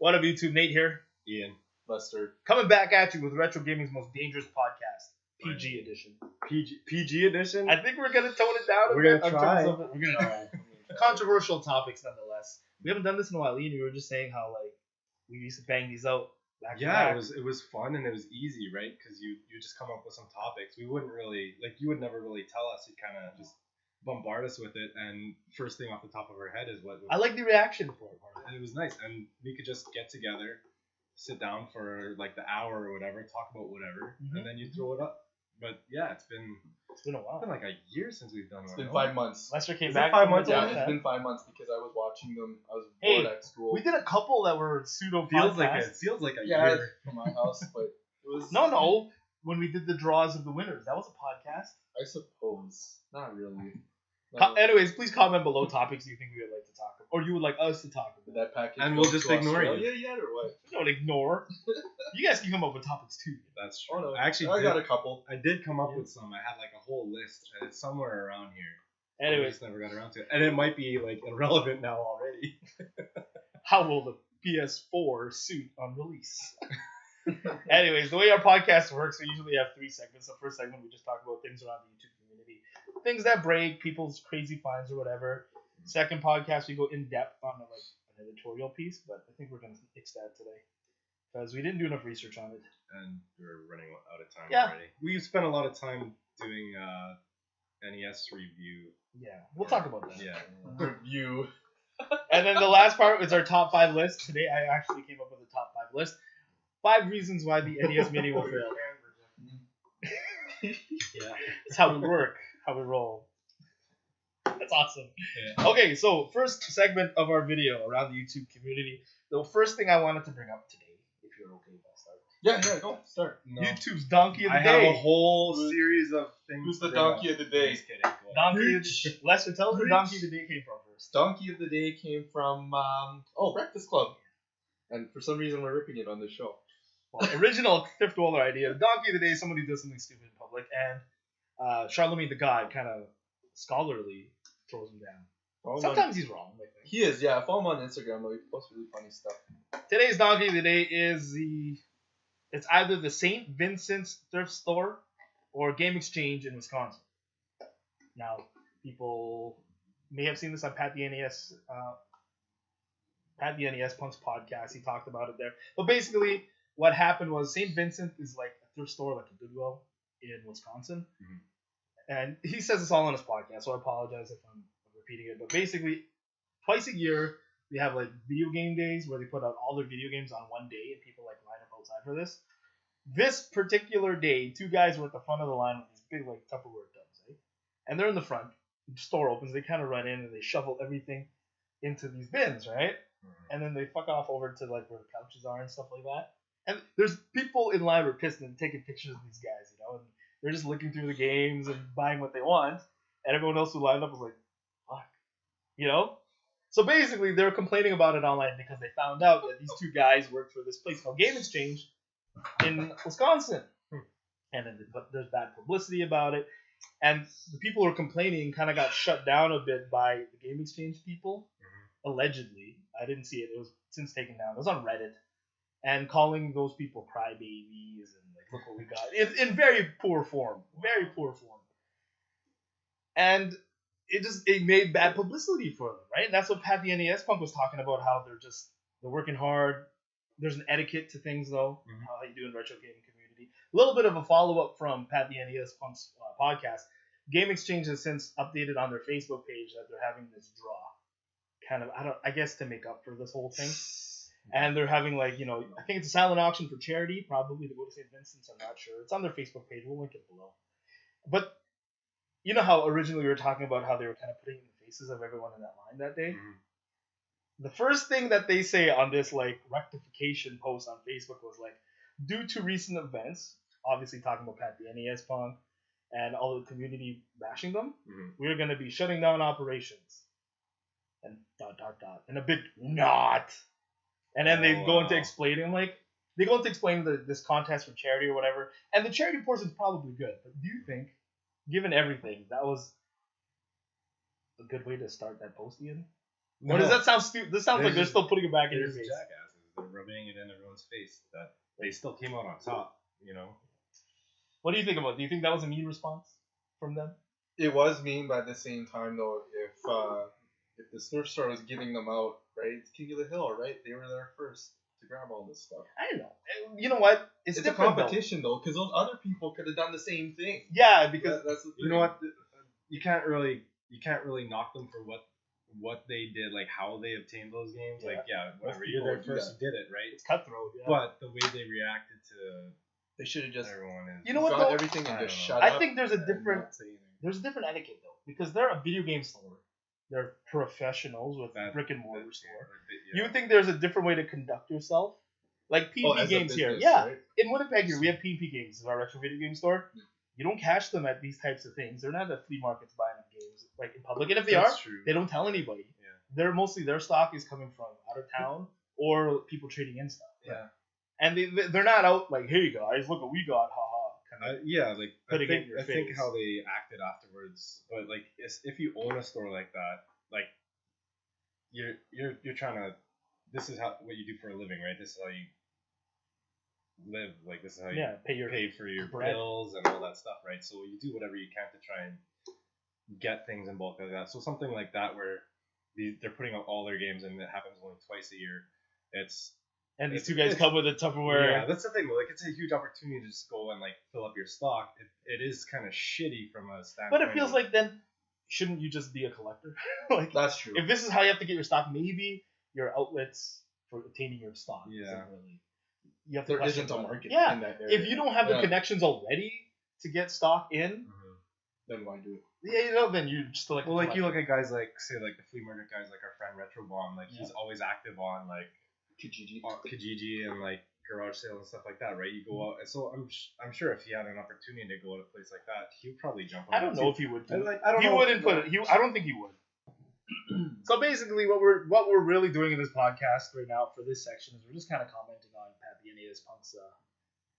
What up, YouTube? Nate here. Ian. Lester. Coming back at you with Retro Gaming's most dangerous podcast, PG edition. PG edition? I think we're going to tone it down a We're bit. gonna try. We're going to try. Controversial topics, nonetheless. We haven't done this in a while. Ian, you were just saying how, like, we used to bang these out back to Yeah, back. it was fun and it was easy, right? Because you just come up with some topics. We wouldn't really, you would never really tell us. You'd kind of just bombard us with it, and first thing off the top of our head is what. I like the reaction for it. And it was nice, and we could just get together, sit down for like the hour or whatever, talk about whatever, and then you throw it up. But yeah, it's been a while. It's been like a year since we've done one. It's been 5 months. Lester came Is it back. 5 from months? the Yeah, dead. it's been 5 months because I was watching them. I was Hey, bored at school. We did a couple that were pseudo feels podcasts. like a yeah, year. from my house, but it was No. When we did the draws of the winners, that was a podcast. I suppose not really. Anyways, please comment below topics you think we would like to talk about, or you would like us to talk Did about. that package And go we'll just to ignore you. Australia yet or what? Don't ignore. You guys can come up with topics too. That's true. Oh no, Actually, I got a couple. I did come up with some. I had like a whole list, and it's somewhere around here. I Anyways, just never got around to it, and it might be like irrelevant now already. how will the PS4 suit on release? Anyways, the way our podcast works, we usually have 3 segments. The first segment, we just talk about things around the YouTube community, things that break, people's crazy finds or whatever. Second podcast, we go in depth on like an editorial piece, but I think we're gonna fix that today because we didn't do enough research on it. And we're running out of time Yeah. already. We spent a lot of time doing NES review. Yeah, we'll talk about that. Yeah. Review. And then the last part is our top 5 list. Today, I actually came up with a top 5 list. 5 reasons why the NES Mini will fail. Yeah, that's how we work, how we roll. That's awesome. Yeah. Okay, so first segment of our video around the YouTube community. The first thing I wanted to bring up today, if you're okay if I start. Yeah, go start. No. YouTube's Donkey of the I Day. have a whole series of things. Who's to the bring up. donkey of the day? Just kidding. Go ahead. Donkey of the Lester, tell us where Donkey of the Day came from first. Donkey of the day came from Breakfast Club, and for some reason we're ripping it on this show. Well, original Fifth Waller idea. Donkey of the Day is somebody who does something stupid in public, and Charlemagne the God kind of scholarly throws him down. Follow him Sometimes he's wrong. I think. He is, yeah. Follow him on Instagram though. He posts really funny stuff. Today's Donkey of the Day is it's either the St. Vincent's thrift store or Game Exchange in Wisconsin. Now, people may have seen this on Pat the NES Punk's podcast. He talked about it there. But basically, what happened was St. Vincent is like a thrift store, like a Goodwill in Wisconsin. Mhm. And he says this all on his podcast, so I apologize if I'm repeating it. But basically, twice a year, they have like video game days where they put out all their video games on one day, and people like line up outside for this. This particular day, 2 guys were at the front of the line with these big like Tupperware tubs, right? And they're in the front. The store opens. They kind of run in and they shovel everything into these bins, right? And then they fuck off over to like where the couches are and stuff like that. And there's people in line who are pissed and taking pictures of these guys, you know, and they're just looking through the games and buying what they want. And everyone else who lined up was like, fuck, you know? So basically, they're complaining about it online because they found out that these 2 guys worked for this place called Game Exchange in Wisconsin. And then there's bad publicity about it. And the people who are complaining kind of got shut down a bit by the Game Exchange people, allegedly. I didn't see it. It was since taken down. It was on Reddit. And calling those people crybabies and like, look what we got. In very poor form. Very poor form. And it made bad publicity for them, right? And that's what Pat the NES Punk was talking about, how they're working hard. There's an etiquette to things, though, how you do in retro gaming community. A little bit of a follow-up from Pat the NES Punk's podcast. Game Exchange has since updated on their Facebook page that they're having this draw, kind of, I guess to make up for this whole thing. And they're having like, you know, I think it's a silent auction for charity, probably to go to St. Vincent's. I'm not sure. It's on their Facebook page. We'll link it below. But you know how originally we were talking about how they were kind of putting in the faces of everyone in that line that day? The first thing that they say on this like rectification post on Facebook was like, due to recent events, obviously talking about Pat the NES Punk and all the community bashing them, we're going to be shutting down operations. And ... And a big not. And then they go into explaining this contest for charity or whatever. And the charity portion is probably good. But do you think, given everything, that was a good way to start that post, Ian? No. Or does that sound stupid? This sounds like they're still putting it back in They're your face. jackasses. they're rubbing it in everyone's face that they still came out on top. You know. What do you think about it? Do you think that was a mean response from them? It was mean, but at the same time, though, if the Smurf store was giving them out, right, it's King of the Hill, right? They were there first to grab all this stuff. I don't know. You know what? It's a different, though. competition, though, because those other people could have done the same thing. Yeah, because That's the thing. You know what? You can't really knock them for what they did, like how they obtained those games. Yeah. Like whatever, Most you're people there would do first, you did it, right? it's cutthroat. Yeah. But the way they reacted to they should have just everyone is. You know what, got though? everything and I just don't shut I up. think there's a and different not say anything. etiquette though, because they're a video game store. They're professionals with That- brick and mortar that- store. yeah. You would think there's a different way to conduct yourself, like P&P as a games here. business, Yeah, right? in Winnipeg here we have P&P games. This is our retro video game store. You don't catch them at these types of things. They're not at flea markets buying up games like in public. And if they That's are, true. they don't tell anybody. Yeah. They're mostly their stock is coming from out of town or people trading in stuff. Yeah. And they're not out like, hey guys, look what we got, haha. Kind of. Yeah, like Put it in your I think face. how they acted afterwards, but like if you own a store like that, like you're trying to, this is what you do for a living, right? This is how you live, like this is how you pay for your bread. bills and all that stuff, right? So you do whatever you can to try and get things in bulk like that. So something like that where they're putting out all their games and it happens only twice a year. And these It's- two guys it's- come with a Tupperware. Yeah, that's the thing. Like, it's a huge opportunity to just go and like fill up your stock. It is kind of shitty from a standpoint. But it feels of- like then, shouldn't you just be a collector? Like, That's true. if this is how you have to get your stock, maybe your outlets for obtaining your stock Yeah. isn't really. You have to there question isn't a that. market Yeah. in that area. If you don't have the Yeah. connections already to get stock in, Mhm. then why do it? yeah, then you just still like. Well, like you look at guys like say like the flea market guys like our friend Retro Bomb, like he's always active on like Kijiji. on Kijiji and like garage sales and stuff like that, right? You go out, and so I'm sure if he had an opportunity to go to a place like that, he would probably jump on. I don't that know too. if he would. And, Do it. like I don't He know. wouldn't put it. I don't think he would. So basically, what we're really doing in this podcast right now for this section is we're just kind of commenting on Pat the NES Punk's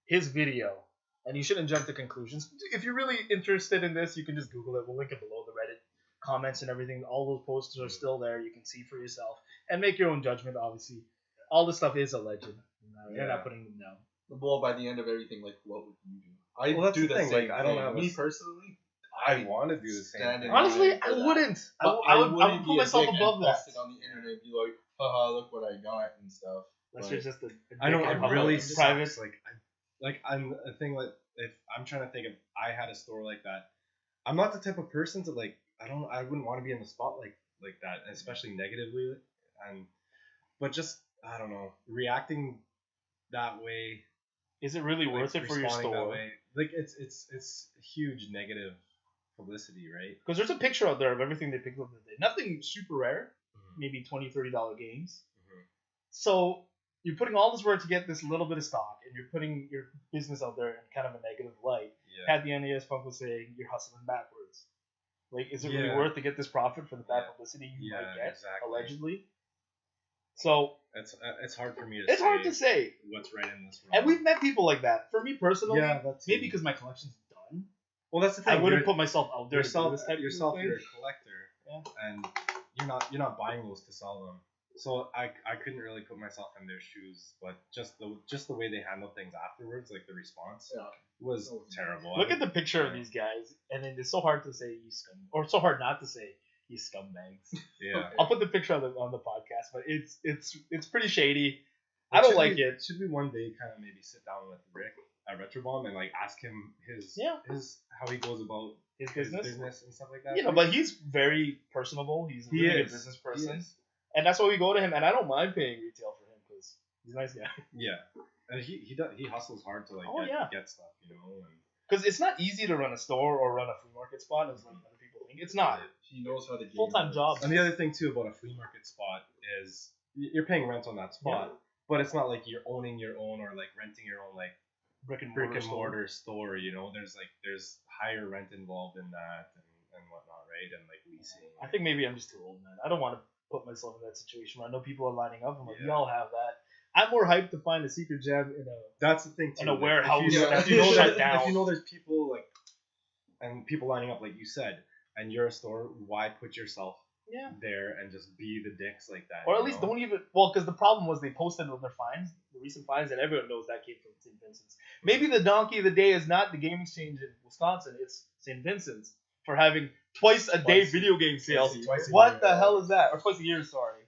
his video, and you shouldn't jump to conclusions. If you're really interested in this, you can just Google it. We'll link it below the Reddit comments and everything. All those posts are still there. You can see for yourself and make your own judgment. Obviously, all this stuff is alleged. They're Yeah. not putting them down. Well, by the end of everything, like, what would you do? I Well, that's do the the thing, same like, I don't thing. have a Me s- personally, I want to do the same stand thing. in Honestly, line I for that. wouldn't. But I would wouldn't put be a myself dick and above that. post it on the internet and be like, haha, look what I got and stuff. Unless Like, you're just a I know dick it in public. really It's sucks. private. I'm a thing like if I'm trying to think if I had a store like that, I'm not the type of person to like I wouldn't want to be in the spotlight like that, especially negatively, but just I don't know, reacting that way. Is it really like, worth it for your responding that store? way, like it's huge negative publicity, right? Because there's a picture out there of everything they picked up that day. Nothing super rare, maybe $20, $30 games. Mhm. So you're putting all this work to get this little bit of stock, and you're putting your business out there in kind of a negative light. Yeah. Had the NES Punk was saying you're hustling backwards. Like, is it really Yeah. worth to get this profit for the bad Yeah. publicity you Yeah, might get, exactly. allegedly? So It's hard for me to. it's hard to say. what's right in this world. And we've met people like that. For me personally, Yeah, that's maybe because my collection's done, well, that's the thing. I wouldn't You're- put myself out there. to do this type of yourself, thing. you're a collector, Yeah. and you're not buying those to sell them. So I couldn't really put myself in their shoes, but just the way they handled things afterwards, like the response Yeah. was terrible. Look at the picture of these guys, and then it's so hard to say you scum, or so hard not to say you scumbags. yeah. I'll put the picture on the podcast, but it's pretty shady. I don't like it. Should we one day kind of maybe sit down with Rick at Retrobomb and like ask him his how he goes about His his business, business and stuff like that? you know, but he's very personable. He's a He really good is. business He person, is. and that's why we go to him. And I don't mind paying retail for him because he's a nice guy. Yeah, and he hustles hard to like Oh, yeah. get stuff, you know. And Because it's not easy to run a store or run a flea market spot, as like other people think. It's not. he knows how to game Full-time works. job. And the other thing too about a flea market spot is you're paying rent on that spot, but it's not like you're owning your own or like renting your own like Brick and brick mortar. and mortar store. You know, there's higher rent involved in that and whatnot, right? And like leasing. I think maybe I'm just too old, man. I don't want to put myself in that situation where I know people are lining up. I'm like, Yeah. we all have that. I'm more hyped to find a secret gem in a. That's the thing too. In a like, warehouse If you, that if you know shut that, down. if you know there's people like and people lining up like you said, and you're a store, why put yourself Yeah. there and just be the dicks like that. Or at you least know? don't even. Well, because the problem was they posted on their fines, the recent fines, and everyone knows that came from St. Vincent's. Maybe the donkey of the day is not the game exchange in Wisconsin; it's St. Vincent's for having twice a day Twice- video game sales. twice a What year. the hell is that? Or twice a year, sorry.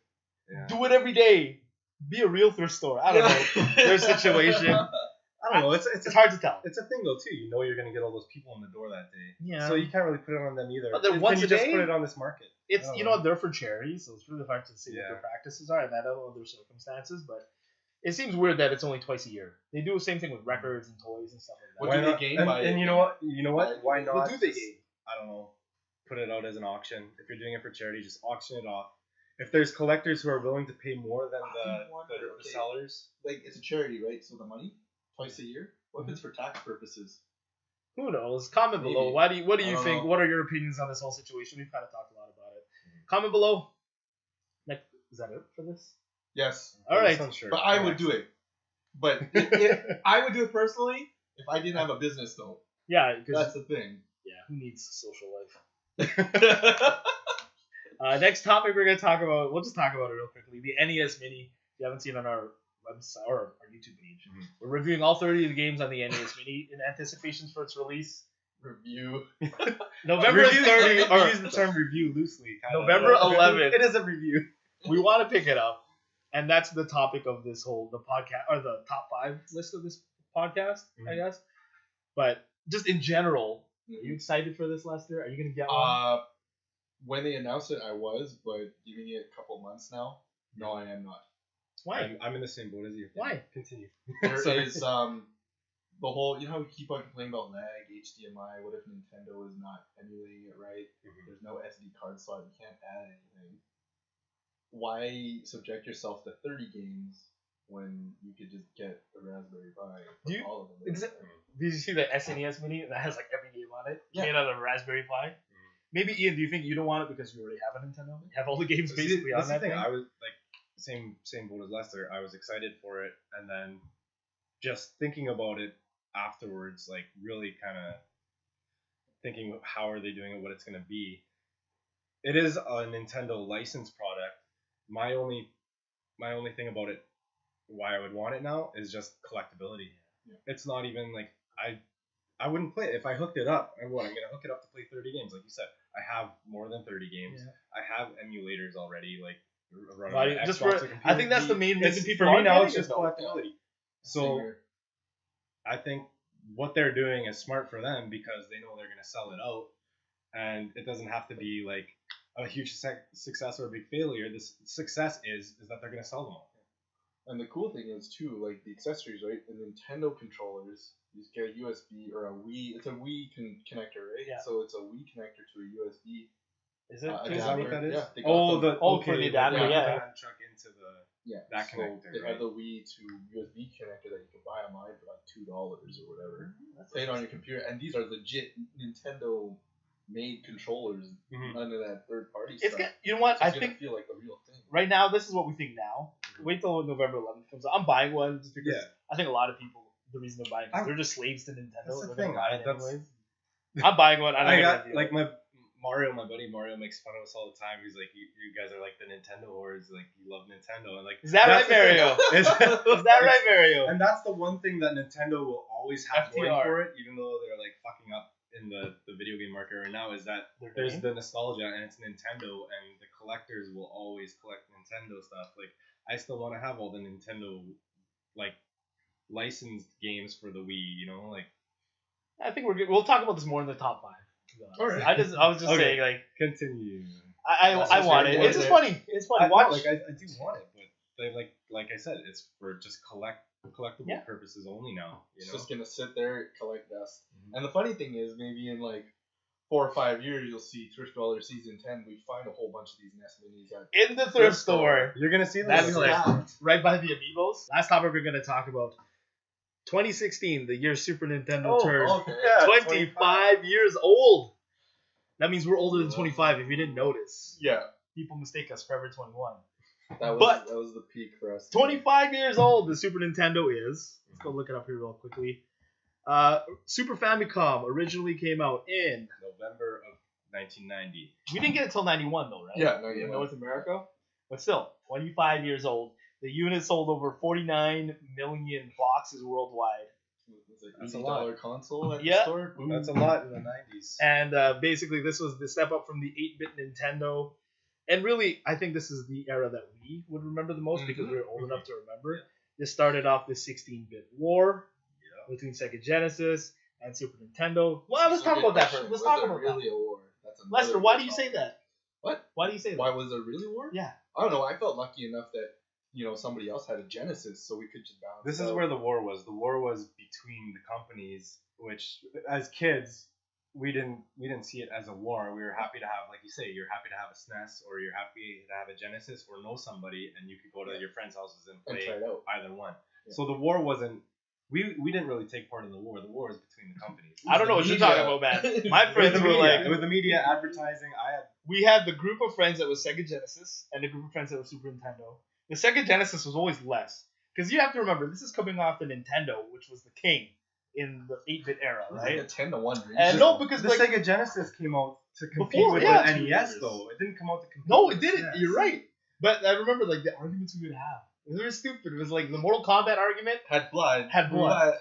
Yeah. Do it every day. Be a real thrift store. I don't know their situation. I don't know. It's It's hard to tell. It's a thing though too. You know you're gonna get all those people in the door that day. Yeah. So you can't really put it on them either. But they're Can once you a just day? put it on this market? It's I don't you know. know they're for charity, so it's really hard to see what Yeah. their practices are, and I don't know their circumstances, but it seems weird that it's only twice a year. They do the same thing with records and toys and stuff like that. What Why do they not? gain and, by and it? you know what? You know what? Why not? What do they just, gain? I don't know. Put it out as an auction. If you're doing it for charity, just auction it off. If there's collectors who are willing to pay more than I wonder, the okay. sellers, Like, it's a charity, right? So the money, twice a year? What if it's for tax purposes? Who knows? Comment below. Maybe. What do I you don't think? know. What are your opinions on this whole situation? We've kind of talked a lot about it. Comment below. Next, is that it for this? Yes. All right. This one's sure. But I would do it. But I would do it personally if I didn't have a business, though. Yeah, because That's the thing. yeah, who needs a social life? Next topic we're gonna talk about. We'll just talk about it real quickly. The NES Mini. If you haven't seen it on our website or our YouTube page, Mhm. we're reviewing all 30 of the games on the NES Mini in anticipations for its release. Review. November Review- 30th. we or use the term review loosely. Kind November 11th. It is a review. We want to pick it up, and that's the topic of this whole the podcast or the top 5 list of this podcast, I Mhm. guess. But just in general, are you excited for this, Lester? Are you gonna get one? When they announced it, I was, but giving it a couple months now, no, I am not. Why? I'm in the same boat as you. Why? Continue. There Sorry. is the whole, you know how we keep on complaining about lag, HDMI, what if Nintendo is not emulating it right? Mhm. There's no SD card slot, you can't add anything. Why subject yourself to 30 games when you could just get a Raspberry Pi and Do put you- all of them in Did you see the SNES Mini that has like every game on it? Yeah. Made out of a Raspberry Pi. Maybe Ian, do you think you don't want it because you already have a Nintendo? You have all the games See, basically that's on the that thing. thing. I was like same boat as Lester. I was excited for it, and then just thinking about it afterwards, like really kind of thinking how are they doing it, what it's gonna be. It is a Nintendo licensed product. My only thing about it, why I would want it now, is just collectability. Yeah. It's not even like I wouldn't play it if I hooked it up. I'm gonna hook it up to play 30 games, like you said. I have more than 30 games. Yeah. I have emulators already, like running Why- on my just Xbox for- or computer. I think that's the main reason It's- people for me are now. getting It's it, just though. collectability. So Singer. I think what they're doing is smart for them because they know they're gonna sell it out, and it doesn't have to be like a huge success or a big failure. This success is that they're gonna sell them all. And the cool thing is too, like the accessories, right? The Nintendo controllers, you just get a USB or a Wii. It's a Wii connector, right? Yeah. So it's a Wii connector to a USB. Is it? Is that what that is? Yeah, they got Oh, the- for the adapter, they put yeah. the nunchuck into the yeah. that so connector, They right? have the Wii to USB connector that you can buy online for like $2 or whatever. That's Play it on your computer, and these are legit Nintendo made controllers. Mhm. None of that third party It's stuff. good. You know what? So I it's gonna think feel like the real thing. right now this is what we think now. Wait till November 11th comes out. I'm buying one just because Yeah. I think a lot of people the reason they're buying it is I- they're just slaves to Nintendo. That's the They're thing. gonna buy it That's- anyways. I'm buying one. I'm not I gonna got review like it. my buddy Mario makes fun of us all the time. He's like, you guys are like the Nintendo whores. Like you love Nintendo, and like Is that that's right, the thing. Mario? It's- Is that right, Mario? And that's the one thing that Nintendo will always have going FTR. for it, even though they're like fucking up in the video game market right now, is that Their there's game? the nostalgia and it's Nintendo, and the collectors will always collect Nintendo stuff. Like I still want to have all the Nintendo like licensed games for the Wii, you know, like I think we're good. We'll talk about this more in the top 5. to be honest. Alright. I was just Okay. saying like continue. I That's want just it. your It's just boy. funny. It's funny. I Watch. do want it, but they like I said, it's for just collectible Yeah. purposes only now. You It's know, just gonna sit there, collect dust. Mhm. And the funny thing is, maybe in like 4 or 5 years, you'll see Thrift Dweller Season 10. We find a whole bunch of these NES Minis at In the thrift store. you're gonna see them. That's like, hilarious. Right by the Amiibos. Last topic we're going to talk about 2016, the year Super Nintendo turned okay. Yeah, 25 years old. That means we're older than 25 if you didn't notice. Yeah, People mistake us Forever 21. that was But- that was the peak for us. 25 years old the Super Nintendo is. Let's go look it up here real quickly. Super Famicom originally came out in November of 1990. We didn't get it till 91 though, right? Yeah, In 91. North America. But still, 25 years old. The unit sold over 49 million boxes worldwide. It's like That's a $80 console at Yeah. the store. Boom. That's a lot in the 90s. And basically, this was the step up from the 8-bit Nintendo. And really, I think this is the era that we would remember the most because we were old enough to remember. Yeah. This started off the 16-bit war Yeah. between Sega Genesis and Super Nintendo. Well, let's talk about that first. Let's talk about really that. a war? That's another Lester, why do good you say topic. that? What? Why do you say that? Why was there really a war? Yeah. I don't know. I felt lucky enough that somebody else had a Genesis, so we could just balance. This it is out. where the war was. The war was between the companies, which as kids we didn't see it as a war. We were happy to have, like you say, you're happy to have a SNES or you're happy to have a Genesis or know somebody and you could go to your friends' houses and and play try it out. either one. Yeah. So the war wasn't. We didn't really take part in the war. The war was between the companies. I don't know what you're talking about, man. My It was friends the were media. like, It was the media advertising. we had the group of friends that was Sega Genesis and the group of friends that was Super Nintendo. The Sega Genesis was always less. Because you have to remember, this is coming off the Nintendo, which was the king in the 8-bit era, It was like right? a 10-1 ratio. And no, because The like Sega Genesis came out to compete Before, with yeah. the NES, though. It didn't come out to compete. no, with it the didn't. SNES. You're right. But I remember like the arguments we would have. It was very stupid. It was like the Mortal Kombat argument had blood. had blood.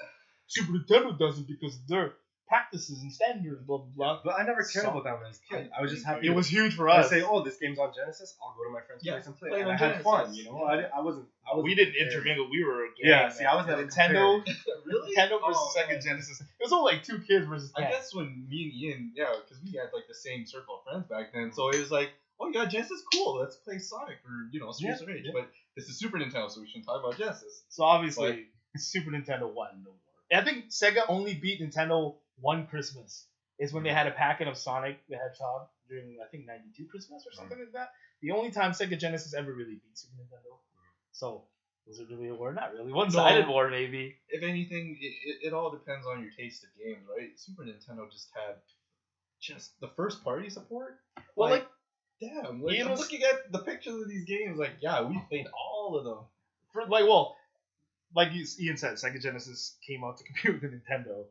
Super Nintendo doesn't because of their practices and standards, blah blah blah. But I never cared So- about that when I was a kid. I was just happy. It was huge for I us. say, oh, this game's on Genesis. I'll go to my friend's Yeah, place and play. play it And I on had fun, Genesis. you know. I wasn't. We didn't intermingle. We were a gang. Yeah, see, I was man. never Nintendo. Really? Nintendo versus Oh, Sega man. Genesis. It was only like 2 kids versus 10. I guess when me and Ian, because we had like the same circle of friends back then, so it was like, oh, you got Genesis, cool, let's play Sonic or Streets of Rage. yeah. But this is Super Nintendo, so we shouldn't talk about Genesis. So obviously, Super Nintendo won the war. And I think Sega only beat Nintendo one Christmas. Is when they had a packet of Sonic the Hedgehog during, I think, 92 Christmas or something like that. The only time Sega Genesis ever really beat Super Nintendo. So, was it really a war? Not really. One-sided war, maybe. If anything, it all depends on your taste of games, right? Super Nintendo just had the first party support. Well, like damn, Ian I'm was- looking at the pictures of these games, like, yeah, we played all of them. like Ian said, Sega Genesis came out to compete with the Nintendo,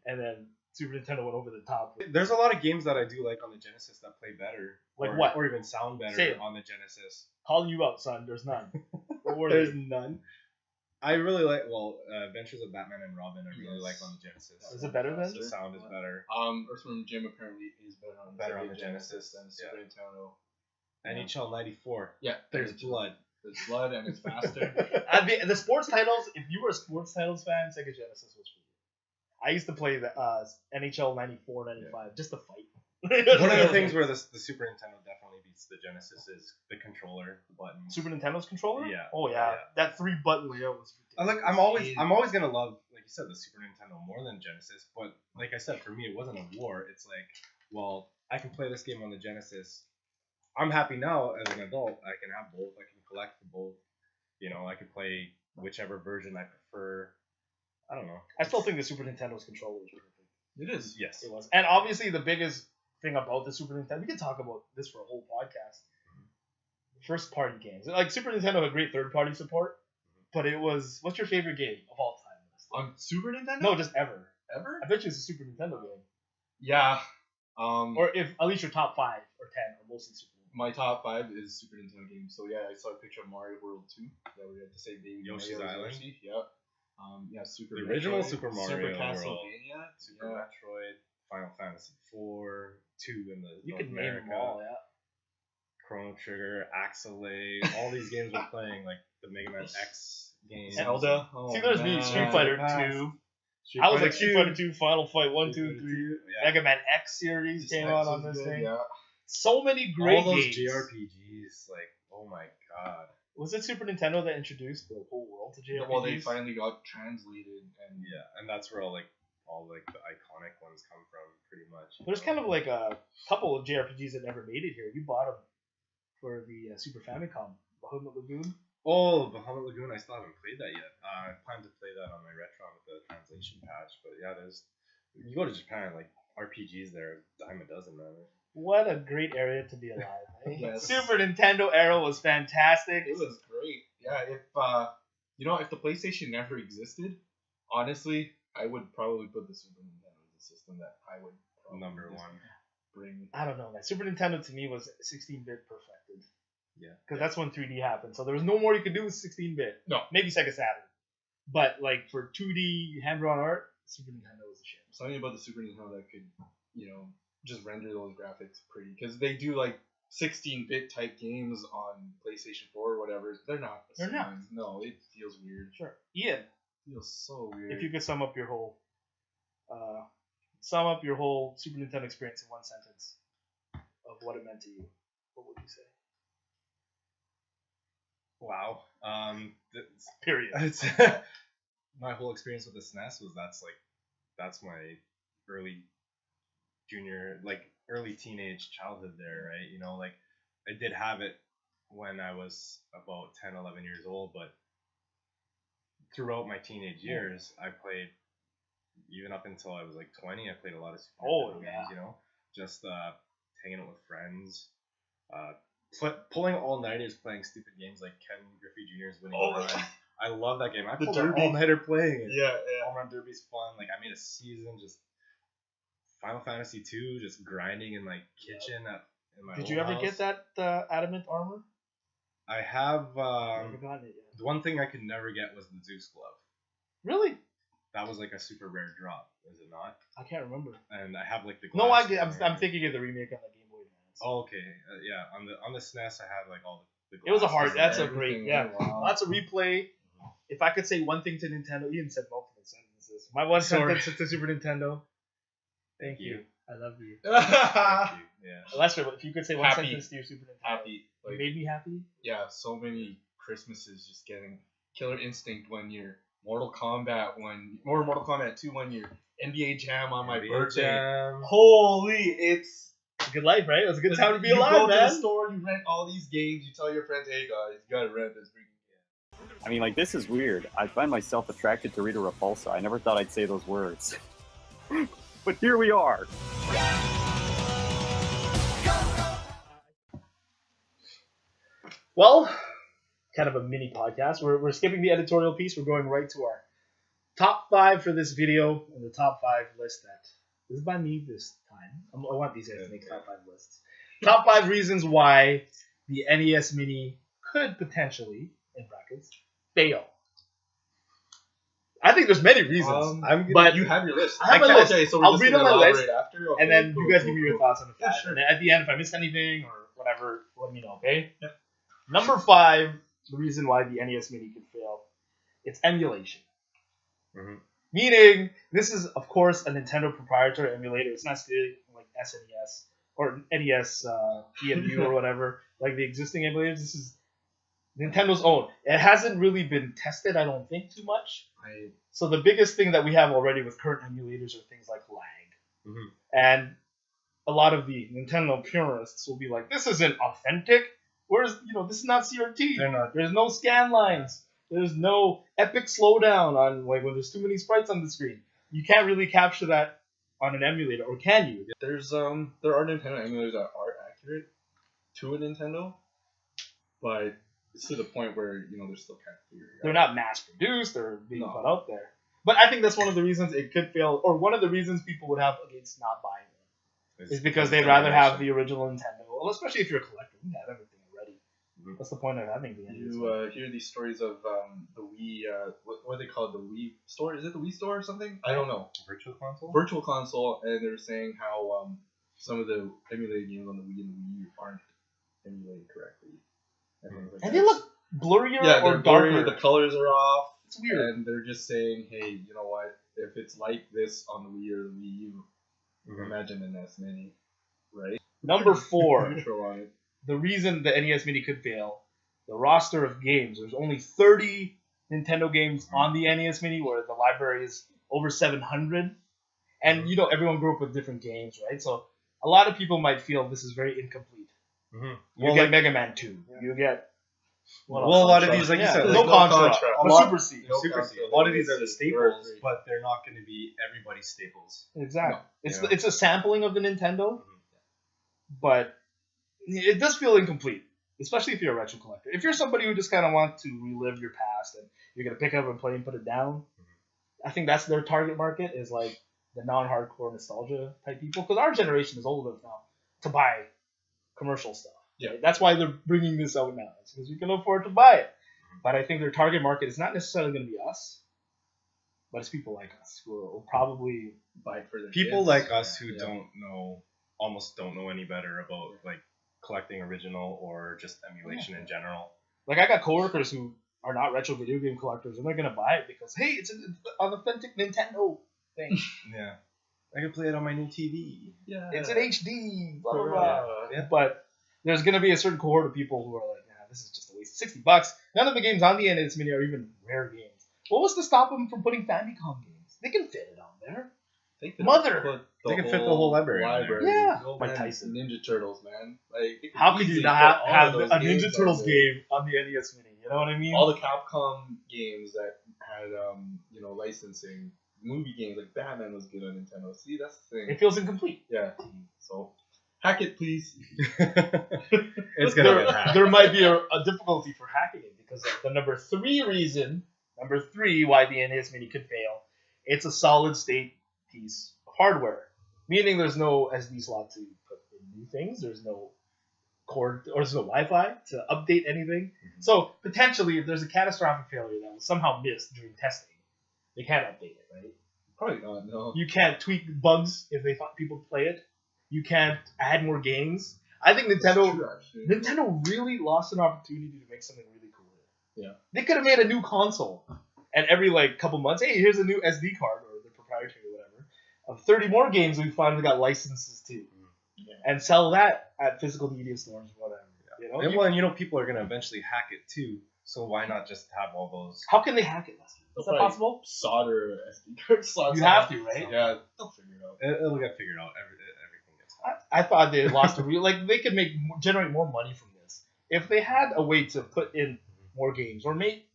and then Super Nintendo went over the top. There's a lot of games that I do like on the Genesis that play better. Like or, what? Or even sound better Say it. on the Genesis. Calling you out, son. There's none. There's none. I really like, Adventures of Batman and Robin I really Yes. like on the Genesis. Is it better then? The sound is better. Earthworm Jim apparently is better on the Genesis than Super Nintendo. NHL 94. Yeah, There's blood. There's blood and it's faster. The sports titles, if you were a sports titles fan, Sega Genesis was for you. I used to play the NHL 94, 95 just to fight. One of the things where the Super Nintendo definitely beats the Genesis is the controller, the buttons. Super Nintendo's controller? Yeah. Oh, yeah. Yeah. That 3-button layout was I'm always gonna love, like you said, the Super Nintendo more than Genesis. But like I said, for me, it wasn't a war. It's like, well, I can play this game on the Genesis. I'm happy now as an adult. I can have both. I can collect both. I can play whichever version I prefer. I don't know. I still think the Super Nintendo's controller was perfect. It is. Yes. It was. And obviously, the biggest thing about the Super Nintendo, we could talk about this for a whole podcast. First party games. Like, Super Nintendo had great third party support, but it was. What's your favorite game of all time? On Super Nintendo? No, just ever. Ever? I bet you it's a Super Nintendo game. Yeah. Or if at least your top 5 or 10 are mostly Super Nintendo. My top 5 is Super Nintendo games. So yeah, I saw a picture of Mario World 2 that we had to say Baby Yoshi's Mario Island. Yoshi. Yep. Super The original Metroid, Super Mario Super World. Castlevania, Super yeah. Metroid, Final Fantasy 4, 2 in the You North could name America, them all, yeah. Chrono Trigger, Axelay, all these games we're playing, like the Mega Man X games. Zelda. Oh, See, there's me, man. Street Fighter Pass. 2. Street I was Fighter like Street 2, Fighter 2, Final Fight 1, 2, 3. Yeah. Mega Man X series came X out on was this good, thing. Yeah. So many great all those games. JRPGs, like, oh my god. Was it Super Nintendo that introduced the whole world to JRPGs? Well, they finally got translated and Yeah, and that's where all the iconic ones come from, pretty much. There's kind of like a couple of JRPGs that never made it here. You bought them for the Super Famicom, Bahamut Lagoon. Oh, Bahamut Lagoon, I still haven't played that yet. I plan to play that on my Retron with the translation patch, but yeah, you go to Japan, like, RPGs there, dime a dozen, man. What a great area to be alive. Eh? Yes. Super Nintendo era was fantastic. it was great. Yeah, if the PlayStation never existed, honestly, I would probably put the Super Nintendo as a system that I would probably Number use. one. bring? I don't know, man. Super Nintendo to me was 16-bit perfected. Yeah. Because that's when 3D happened. So there was no more you could do with 16-bit. No. Maybe Sega Saturn. But like for 2D hand-drawn art, Super Nintendo was a shit. Something about the Super Nintendo that could, just render those graphics pretty. Because they do like 16-bit type games on PlayStation 4 or whatever. They're not. The They're same. not. No, it feels weird. Sure. Ian, It feels so weird. if you could sum up your whole Super Nintendo experience in one sentence of what it meant to you, what would you say? Wow. Period. It's my whole experience with the SNES was that's my early early teenage childhood there, right? Like I did have it when I was about 10, 11 years old, but throughout my teenage years, I played, even up until I was like 20, I played a lot of Super Nintendo games, just hanging out with friends, pulling all-nighters playing stupid games like Ken Griffey Jr.'s Winning Eleven. I love that game. I The pulled an Derby. all-nighter playing it. Yeah. Home Run Derby's fun. Like I made a season just Final Fantasy 2, just grinding in my kitchen in my Did old you ever house. get that adamant armor? I have I haven't gotten it yet. the one thing I could never get was the Zeus glove. Really? That was like a super rare drop, is it not? I can't remember. And I have like the No, glass I'm one. thinking of the remake on the Game Boy Advance. Oh, okay. Yeah, on the SNES I had like all the It was a glass hard. ones. That's a Everything great. Yeah, went wrong. lots of replay. If I could say one thing to Nintendo, Ian said multiple sentences. My one Sorry. sentence to Super Nintendo. Thank you. you. I love you. Thank you. Yeah. Lester, if you could say one Happy. sentence to your Super Nintendo, Happy. you Like, made me happy. yeah, so many Christmases just getting Killer Instinct 1 year, Mortal Kombat 2 1 year, NBA Jam on my NBA birthday. Jam. Holy, it's It's a good life, right? It was a good time to be you alive, go man. to the store, you rent all these games, you tell your friends, hey guys, you gotta rent this freaking game. I mean, like, this is weird. I find myself attracted to Rita Repulsa. I never thought I'd say those words. But here we are. Well, kind of a mini podcast. We're skipping the editorial piece. We're going right to our top 5 for this video, and the top 5 list that this is by me this time. I want these guys to make top 5 lists. Top 5 reasons why the NES Mini could potentially, in brackets, fail. I think there's many reasons, but You have your list. I have my list. Okay, so we're I'll just read gonna on my elaborate list, after. Okay, and then cool, you guys cool, give me your cool. thoughts on the Yeah, 5. sure. And then at the end, if I missed anything or whatever, let me know, okay? Yeah. Number 5, the reason why the NES Mini could fail, it's emulation. Mhm. Meaning, this is, of course, a Nintendo proprietary emulator. It's not still like SNES or NES EMU or whatever, like the existing emulators. This is Nintendo's own. It hasn't really been tested, I don't think, too much. So the biggest thing that we have already with current emulators are things like lag. Mhm. And a lot of the Nintendo purists will be like, this isn't authentic. Whereas, this is not CRT. They're not. There's no scan lines. There's no epic slowdown on like when there's too many sprites on the screen. You can't really capture that on an emulator, or can you? There are Nintendo emulators that are accurate to a Nintendo, but it's to the point where they're still kind of figuring it out. They're not mass produced or being No. put out there. But I think that's one of the reasons it could fail, or one of the reasons people would have against not buying them, is because they'd rather have the original Nintendo. Well, especially if you're a collector, you have everything already. Mhm. What's the point of having the NES? You hear these stories of the Wii, what do they call it, the Wii store? Is it the Wii store or something? I don't know. Virtual console. Virtual console, and they're saying how some of the emulated games on the Wii and the Wii U aren't emulated correctly. And, things like And that. they look blurrier yeah, or they're blurry, darker. the colors are off, It's weird. and they're just saying, hey, you know what? If it's like this on the Wii or the Wii U, Mhm. imagine the NES Mini, right? Number 4. Neutral on it. The reason the NES Mini could fail, the roster of games. There's only 30 Nintendo games on the NES Mini, where the library is over 700. And, everyone grew up with different games, right? So a lot of people might feel this is very incomplete. Mhm. You Well, get like, Mega Man 2. You get... what well, else? a lot of these, like you Yeah, said, no like, Contra. Contra. But A lot- Super C. No Super Contra, C. A lot of these are the it's staples, very- but they're not going to be everybody's staples. Exactly. No, It's yeah. it's a sampling of the Nintendo, Mhm. but it does feel incomplete, especially if you're a retro collector. If you're somebody who just kind of wants to relive your past and you're gonna pick up and play and put it down, I think that's their target market. Is like the non-hardcore nostalgia type people, because our generation is old enough now to buy commercial stuff. Yeah. Right? That's why they're bringing this out now. It's because we can afford to buy it. But I think their target market is not necessarily going to be us, but it's people like us who will probably Buy it for their People kids. like us who Yeah. almost don't know any better about like collecting original or just emulation in general. like I got coworkers who are not retro video game collectors, and they're going to buy it because hey, it's an authentic Nintendo thing. Yeah. I can play it on my new TV. Yeah. It's in HD. Blah blah For, blah. Yeah. But there's going to be a certain cohort of people who are like, nah, this is just a waste of $60. None of the games on the NES Mini are even rare games. What was to stop them from putting Famicom games? They can fit it on there. They could Mother! put They could fit the whole library on there. Yeah. Go, Mike man, Tyson. Ninja Turtles, man. Like, they How could you easily not put all have of a those games Ninja on Turtles there. game on the NES Mini? You know what I mean? All the Capcom games that had, licensing. Movie games like Batman was good on Nintendo. See, that's the thing. It feels incomplete. Yeah. So, hack it, please. It's gonna there, get hacked. there might be a difficulty for hacking it because of the number three why the NES Mini could fail. It's a solid state piece of hardware, meaning there's no SD slot to put in new things. There's no cord or there's no Wi-Fi to update anything. So potentially, if there's a catastrophic failure that was somehow missed during testing, they can't update it, right? Probably not, no. You can't tweak bugs if they thought people play it. You can't add more games. I think Nintendo Nintendo really lost an opportunity to make something really cool here. Yeah. They could have made a new console, and every like couple months, hey, here's a new SD card or the proprietary or whatever of 30 more games we finally got licenses to, and sell that at physical media stores or whatever. You know, And well, and you know, people are gonna eventually hack it too. So why not just have all those? how can they hack it, Lester? Is that Probably possible? Solder SD card slots. You on have it. to, right? Yeah, they'll figure it out. It'll get figured out. Everything gets hacked. I thought they lost a real like they could generate more money from this if they had a way to put in more games or make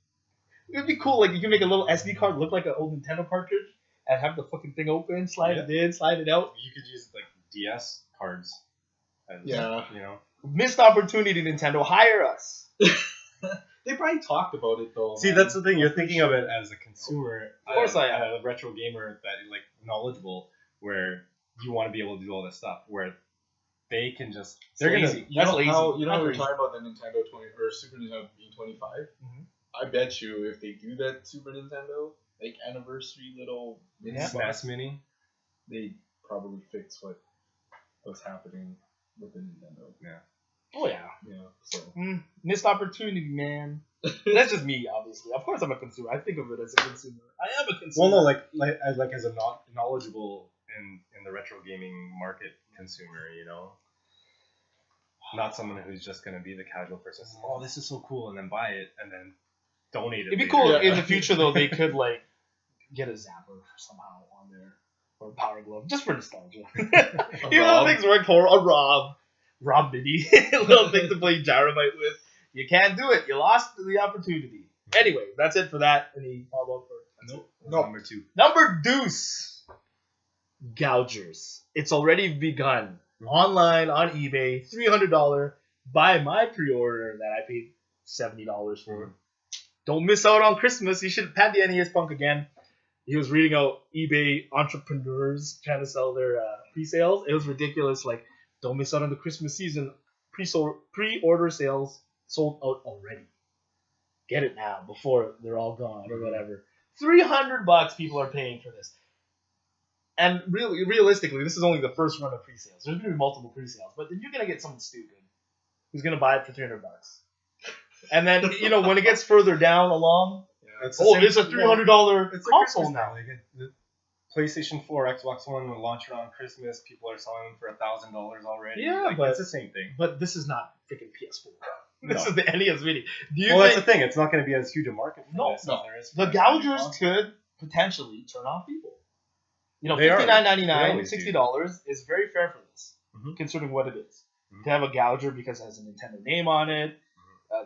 it would be cool. Like you can make a little SD card look like an old Nintendo cartridge and have the fucking thing open, slide it in, slide it out. You could use like DS cards. As, Yeah. You know. Missed opportunity, Nintendo. Hire us. They probably talked about it though. See, man. that's the thing. You're thinking of it as a consumer, Of course I am. a retro gamer that like knowledgeable, where you want to be able to do all this stuff. Where they can just They're gonna. lazy. You That's know lazy. how you know That's how we were lazy. talking about the Nintendo 20 or Super Nintendo being 25. Mhm. I bet you if they do that Super Nintendo like anniversary little mini Yeah. box, SNES Mini. they probably fix what was happening with the Nintendo. Oh yeah. Yeah. So Missed opportunity, man. That's just me, obviously. Of course, I'm a consumer. I think of it as a consumer. I am a consumer. Well, no, like as a knowledgeable in the retro gaming market consumer, you know, not someone who's just gonna be the casual person. Oh, this is so cool, and then buy it and then donate it. It'd be later. cool Yeah. in the future though. They could like get a zapper somehow on there or a power glove just for nostalgia. Even though Rob. things work for a Rob Mini, a little thing to play Gyromite with. You can't do it. You lost the opportunity. Anyway, that's it for that. Any follow up? Nope. No. Number 2. Number deuce. Gougers. It's already begun. Online on eBay, $300. Buy my pre-order that I paid $70 for. Don't miss out on Christmas. You should have had the NES Punk again. He was reading out eBay entrepreneurs trying to sell their pre-sales. It was ridiculous. Like, don't miss out on the Christmas season. Pre-order sales sold out already. Get it now before they're all gone or whatever. $300 people are paying for this. And realistically, this is only the first run of pre-sales. There's going to be multiple pre-sales, but then you're going to get someone stupid who's going to buy it for $300. And then, you know, when it gets further down along, Yeah. It's the oh, same- it's a $300 It's a console Christmas now. Like the PlayStation 4, Xbox One will launch around Christmas. People are selling them for $1,000 already. Yeah, like, but- it's the same thing. But this is not freaking PS4. This No. is the NES Mini. Do you Well, that's think the thing. It's not going to be as huge a market for No, this no. as there is for the a gougers console. could potentially turn off people? You know, They are. They $59.99, always do. $60 is very fair for this, Mhm. considering what it is. Mhm. To have a gouger because it has a Nintendo name on it,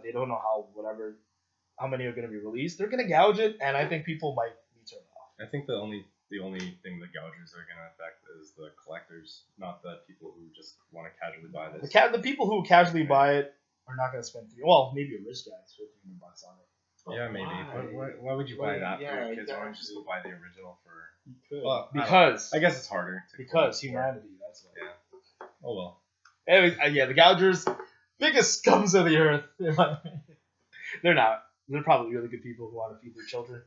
they don't know how many are going to be released. They're going to gouge it, and I think people might be turned off. I think the only thing the gougers are going to affect is the collectors, not the people who just want to casually buy this. The people who casually buy it are not going to spend maybe a rich guy spend $300 on it. Yeah, maybe. But why would you buy that for your kids? Why don't you just go buy the original for? You could. Well, Because I guess it's harder. because humanity. That's why. Yeah. Oh well. Anyways, yeah, the Gougers, biggest scums of the earth. They're not. They're probably really good people who want to feed their children,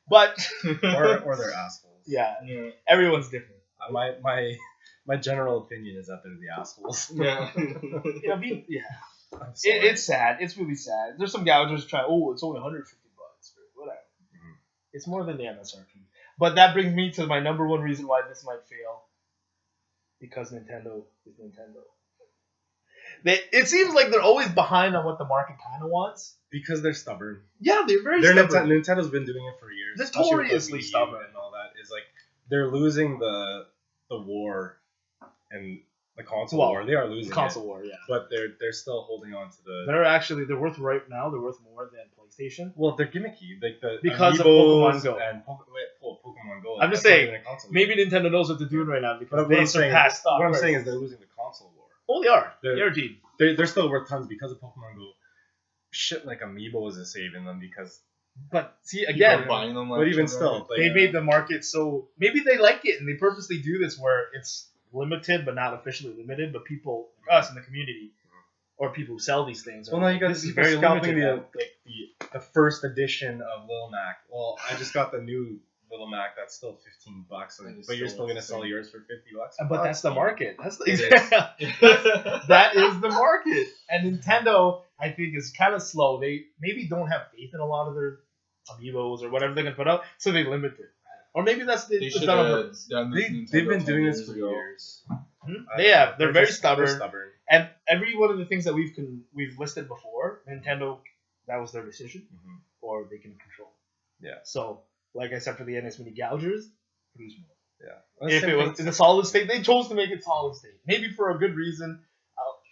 but Or they're assholes. yeah, Yeah. everyone's different. My general opinion is that they're the assholes. Yeah. Yeah. I'm sorry. It's sad. It's really sad. There's some Gougers try. Oh, it's only $150. Whatever. Mhm. It's more than the MSRP. But that brings me to my number one reason why this might fail. Because Nintendo is Nintendo. It seems like they're always behind on what the market kind of wants. Because they're stubborn. Yeah, they're very They're stubborn. Nintendo's been doing it for years. especially with the Notoriously Wii U stubborn. and all that. Is like they're losing the war and the console Well, war. They are losing Console it, war, yeah. but they're still holding on to the. They're worth right now. They're worth more than PlayStation. Well, they're gimmicky, like the Because of Amiibos Pokemon Go. and Pokemon Go. I'm That's just not saying, even a console Maybe war. Nintendo knows what they're doing right now because But they what I'm saying, surpassed stock. what I'm prices. saying is they're losing the console war. Oh, they are. They're- Guaranteed. They're still worth tons because of Pokemon Go. Shit like Amiibos is saving them because. But see, People again, are buying them. But even still, like, they made the market so maybe they like it and they purposely do this where it's limited but not officially limited, but people, us in the community, or people who sell these things, are Well, now you got this is people very scalping limited. the first edition of Lil Mac. Well, I just got the new Lil Mac. That's still $15, And it's but you're still still gonna sell insane. yours for $50. But that's the market. That's the It is. that is the market. And Nintendo, I think, is kind of slow. They maybe don't have faith in a lot of their amiibos or whatever they're gonna put out, so they limit it. Or maybe that's They it's should done on have purpose. done this. They've been Nintendo doing 10 this years for ago. years. They have. They're very just- stubborn. They're stubborn. And every one of the things that we've listed before, Nintendo, that was their decision, Mhm. or they can control. Yeah. So, like I said, for the NS Mini Gougers, produce more. Yeah. If it was in a solid state, they chose to make it solid state. Maybe for a good reason.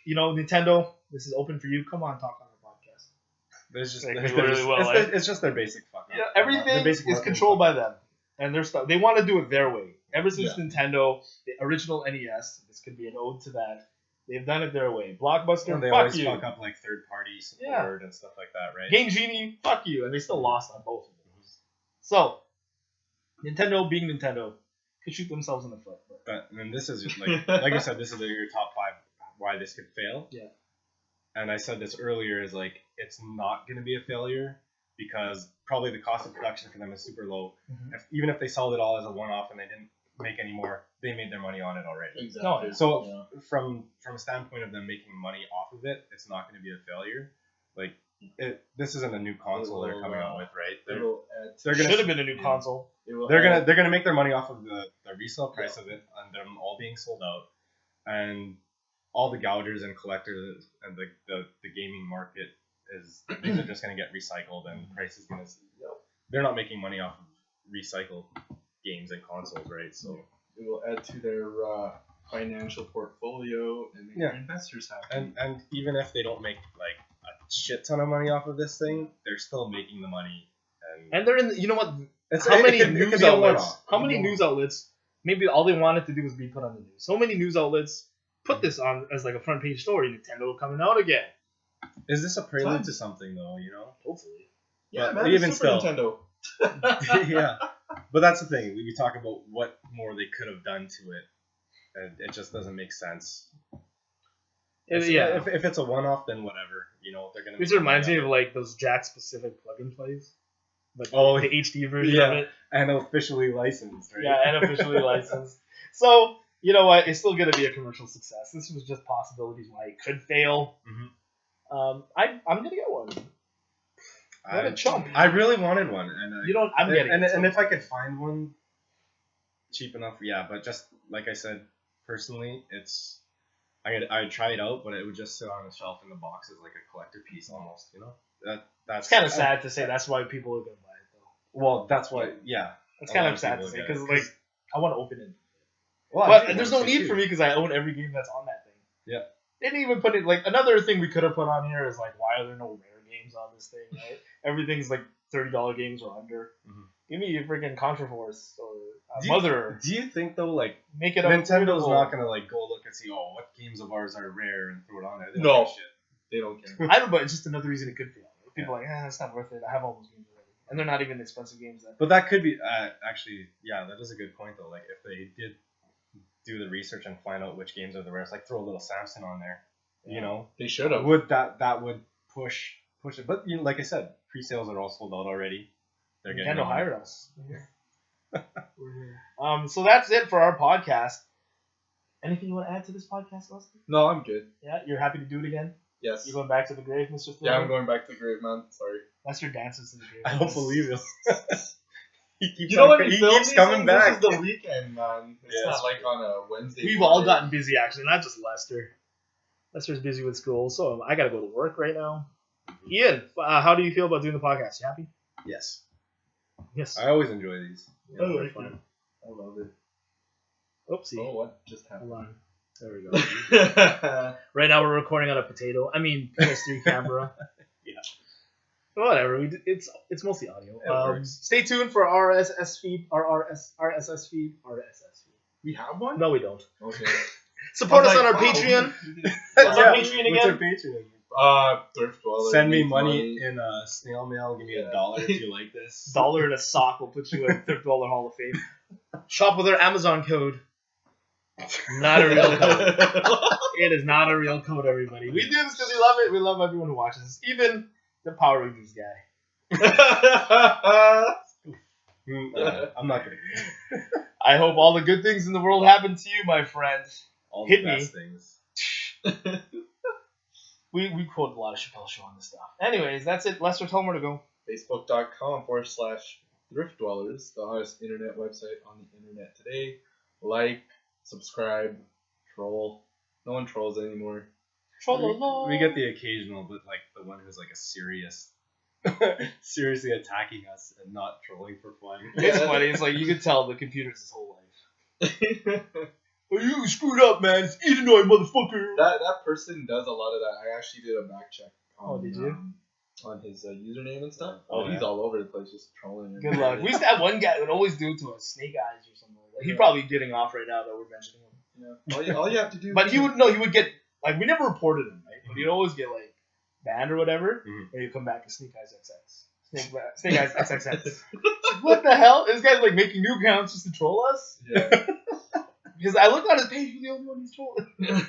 Nintendo, this is open for you. Come on, talk on our podcast. There's just Like, there's- they really will, it's just their basic fuck up. Yeah, Their everything basic is marketing controlled fuck by up. them, and their stuff. They want to do it their way. Ever since Yeah. Nintendo, the original NES, this could be an ode to that. They've done it their way. Blockbuster, And they fuck always you. fuck up like third party support and stuff like that, right? Game Genie, fuck you, and they still lost on both of those. So, Nintendo being Nintendo could shoot themselves in the foot. But But and this is like I said, this is your top 5 why this could fail. Yeah. And I said this earlier is like it's not going to be a failure because probably the cost of production for them is super low. Mhm. Even if they sold it all as a one-off and they didn't make any more, they made their money on it already. Exactly. No, So Yeah. from a standpoint of them making money off of it, it's not going to be a failure. Like this isn't a new console they're coming out with, right? It will add They're should gonna have been a new yeah. console. it will they're add- gonna make their money off of the resale price of it and them all being sold out, and all the gougers and collectors and the gaming market these are just gonna get recycled and the price is gonna. They're not making money off of recycled games and consoles, right? So it will add to their financial portfolio and make Yeah. their investors happy. and even if they don't make like a shit ton of money off of this thing, they're still making the money. And And they're in. You know what? it's, How it many could- it could news be a outlets? one-off. How many news outlets? Maybe all they wanted to do was be put on the news. So many news outlets put this on as like a front page story. Nintendo coming out again. Is this a prelude Tons. to something though? You know. Hopefully. Yeah, But man, even Super still- Nintendo. Yeah, but that's the thing. We talk about what more they could have done to it, and it just doesn't make sense. Yeah. If it's a one-off, then whatever. You know, they're gonna. This make reminds me money of like those Jack specific plug-in plays. Like Oh, the HD version yeah. of it. off- and officially licensed, right? Yeah, and officially licensed. So, you know what? It's still going to be a commercial success. This was just possibilities why it could fail. Mhm. I'm going to get one. What a chump. I really wanted one, and You don't, I'm getting and, it. and if I could find one cheap enough, yeah. But just like I said, personally, I'd try it out, but it would just sit on a shelf in the box as like a collector piece almost. You know, that's It's kind of sad to say that's why people are going to buy it, though. Well, that's why, yeah. It's A kind lot of of sad to people say get because, it. like, I want to open it. Well, I But think there's that's no need too. for me because I own every game that's on that thing. Yeah. They didn't even put it, like, another thing we could have put on here is, like, why are there no rare games on this thing, right? Everything's, like, $30 games or under. Mhm. Give me a freaking Contra Force or Do you- Mother. Do you think though, like Make it Nintendo's affordable. not gonna like go look and see, oh, what games of ours are rare and throw it on there? They don't No. give a shit. They don't care. I don't know, but it's just another reason it could fail. People are like, it's not worth it. I have all those games already, and they're not even expensive games. Then. But that could be actually, yeah, that is a good point though. Like if they did do the research and find out which games are the rarest, like throw a little Samson on there, you know, They should have. would that would push it. But you know, like I said, pre-sales are all sold out already. They're getting Nintendo on. hired us. We're here. So that's it for our podcast. Anything you want to add to this podcast, Lester? No, I'm good. Yeah, you're happy to do it again. Yes. You going back to the grave, Mr. Yeah, I'm Thorne? going back to the grave, man. Sorry. Lester dances to the grave. I don't believe it. He keeps You know when he you film keeps these coming things, back. This is the weekend, man. It's Yeah, not that's like on a Wednesday. We've all morning. gotten busy, actually, not just Lester. Lester's busy with school, so I got to go to work right now. Ian, how do you feel about doing the podcast? You happy? Yes, Yes. I always enjoy these. Oh, Yeah, very fun. I love it. Oopsie. Oh, what just happened? Hold on. There we go. Right now we're recording on a PS3 camera. Yeah. Whatever. It's mostly audio. It works. Stay tuned for our RSS feed. RSS feed. We have one? No, we don't. Okay. Support us I'm on like, our wow. Patreon. What's our Patreon What's our again? Patreon? Thrift Dweller. Send me needs money in snail mail. Give me Yeah. $1 if you like this. $1 and a sock will put you in Thrift Dweller Hall of Fame. Shop with our Amazon code. Not a real code. It is not a real code, everybody. We do this because we love it. We love everyone who watches us, even the Power Rangers guy. I'm not gonna. I hope all the good things in the world happen to you, my friend. All Hit the me. best things. We quote a lot of Chappelle Show on this stuff. Anyways, that's it. Lester, tell them where to go. Facebook.com/Thrift Dwellers, the hottest internet website on the internet today. Like, subscribe, troll. No one trolls anymore. We get the occasional, but like the one who's like a serious, seriously attacking us and not trolling for fun. It's funny. It's like you can tell the computer's his whole life. Oh, you screwed up, man. It's Illinois, motherfucker. That person does a lot of that. I actually did a back check on, Oh, did you? On his username and stuff. Oh, He's yeah. all over the place just trolling. Good luck. We used to have one guy that would always do it to us, Snake Eyes or something like that. He's probably getting off right now that we're mentioning him. Yeah. All you have to do. But he would get, like, we never reported him, right? But he'd always get, like, banned or whatever, Mhm. and he'd come back to Snake Eyes XX. Snake Eyes XXX. What the hell? This guy's, like, making new accounts just to troll us? Yeah. Because I looked on his page, he's the only one who's trolling.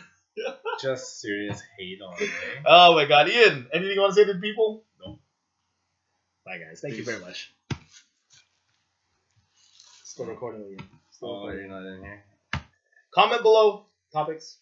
Just serious hate on it. Eh? Oh my god, Ian, anything you want to say to the people? No. Bye, guys. Thank you very much. Still recording, Ian. Still Oh, recording. you're not in here. Comment below topics.